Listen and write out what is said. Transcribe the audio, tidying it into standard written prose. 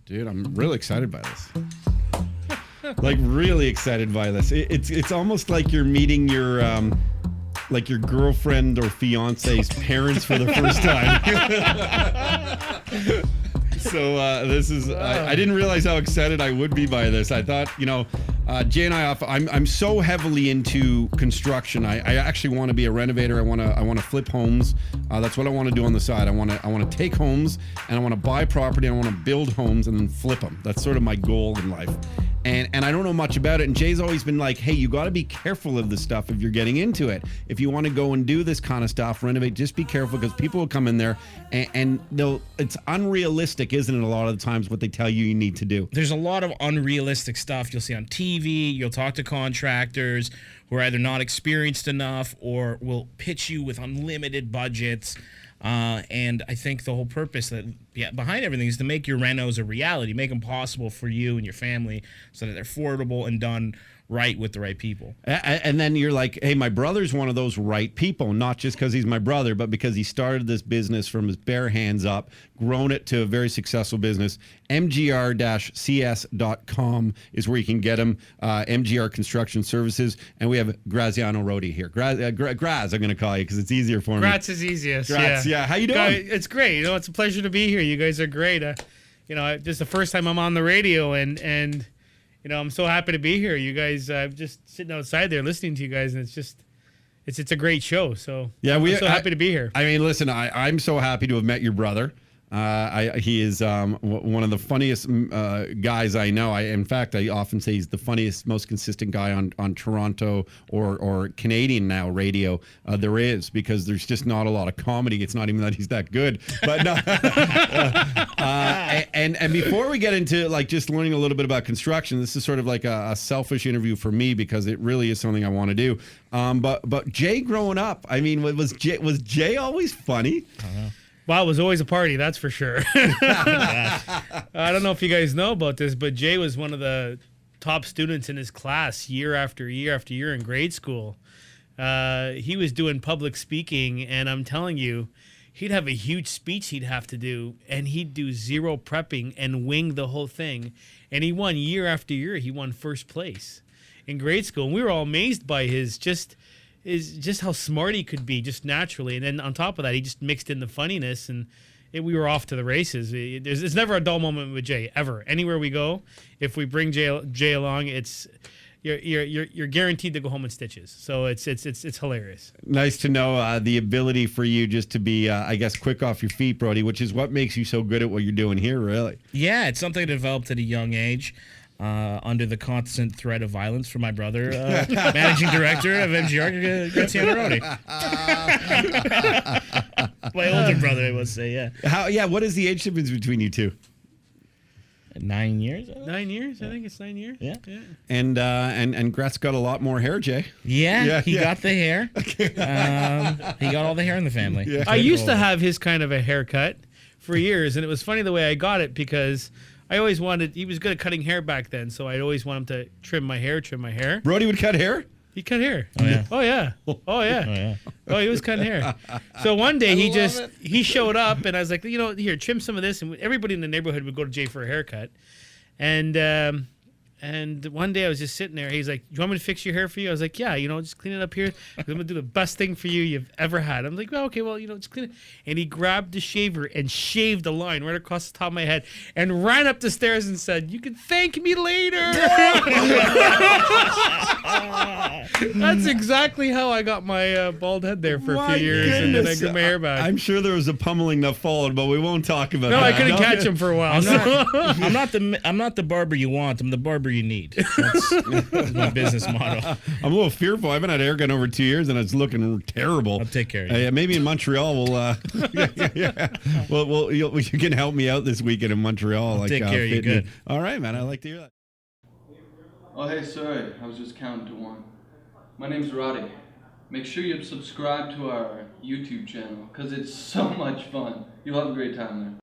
Dude, I'm really excited by this. Like, really excited by this. It's almost like you're meeting your girlfriend or fiance's parents for the first time. So this is, I didn't realize how excited I would be by this. I thought, Jay and I'm so heavily into construction. I actually want to be a renovator. I want to flip homes. That's what I want to do on the side. I want to take homes and I want to buy property. I want to build homes and then flip them. That's sort of my goal in life. And I don't know much about it. And Jay's always been like, hey, you got to be careful of this stuff if you're getting into it. If you want to go and do this kind of stuff, renovate, just be careful because people will come in there and it's unrealistic, isn't it, a lot of the times what they tell you need to do. There's a lot of unrealistic stuff you'll see on TV. You'll talk to contractors who are either not experienced enough or will pitch you with unlimited budgets. And I think the whole purpose behind everything is to make your renos a reality, make them possible for you and your family so that they're affordable and done right with the right people. And then you're like, hey, my brother's one of those right people, not just because he's my brother, but because he started this business from his bare hands up, grown it to a very successful business. MGR-CS.com is where you can get him. MGR Construction Services. And we have Graziano Rodi here. Graz, I'm going to call you because it's easier for me. Grats is easiest. Grats, yeah. How you doing? It's great. It's a pleasure to be here. You guys are great. This is the first time I'm on the radio, and I'm so happy to be here. You guys, I'm just sitting outside there listening to you guys, and it's a great show. So yeah, I'm so happy to be here. I mean, listen, I'm so happy to have met your brother. He is one of the funniest guys I know. In fact, I often say he's the funniest, most consistent guy on Toronto or Canadian now radio there is, because there's just not a lot of comedy. It's not even that he's that good. But no. And before we get into just learning a little bit about construction, this is sort of like a selfish interview for me because it really is something I want to do. But Jay growing up, I mean, was Jay always funny? Well, it was always a party, that's for sure. I don't know if you guys know about this, but Jay was one of the top students in his class year after year after year in grade school. He was doing public speaking, and I'm telling you, he'd have a huge speech he'd have to do, and he'd do zero prepping and wing the whole thing. And he won year after year. He won first place in grade school. And we were all amazed by his just how smart he could be just naturally. And then on top of that, he just mixed in the funniness, and we were off to the races. There's never a dull moment with Jay, ever. Anywhere we go, if we bring Jay along, you're guaranteed to go home in stitches. So it's hilarious. Nice to know the ability for you just to be, I guess, quick off your feet, Brody, which is what makes you so good at what you're doing here, really. Yeah, it's something I developed at a young age. Under the constant threat of violence from my brother, managing director of MGR, Graziano Rodi. My older brother, I must say, yeah. What is the age difference between you two? 9 years? 9 years? I think it's 9 years. Yeah. And Grat's got a lot more hair, Jay. Yeah, he got the hair. He got all the hair in the family. Yeah. I used to have his kind of a haircut for years, and it was funny the way I got it because I always wanted, he was good at cutting hair back then, so I'd always want him to trim my hair. Brody would cut hair? He cut hair. Oh, yeah. Oh, yeah. Oh, yeah. Oh, he was cutting hair. So one day he showed up, and I was like, here, trim some of this. And everybody in the neighborhood would go to Jay for a haircut. And one day I was just sitting there. He's like, "Do you want me to fix your hair for you?" I was like, "Yeah, just clean it up here. I'm going to do the best thing for you you've ever had." I'm like, "Well, okay, just clean it." And he grabbed the shaver and shaved a line right across the top of my head and ran up the stairs and said, "You can thank me later." That's exactly how I got my bald head there for a few years, and then I grew my hair back. I'm sure there was a pummeling that followed, but we won't talk about that. No, I couldn't catch him for a while. I'm not the barber you want. I'm the barber you need. That's my business motto. I'm a little fearful. I haven't had a haircut in over 2 years, and it's looking terrible. I'll take care of you. Maybe in Montreal, Well, you can help me out this weekend in Montreal. I'll take care of you. Good. All right, man. I like to hear that. Oh, hey, sorry. I was just counting to one. My name's Roddy. Make sure you subscribe to our YouTube channel, because it's so much fun. You'll have a great time there.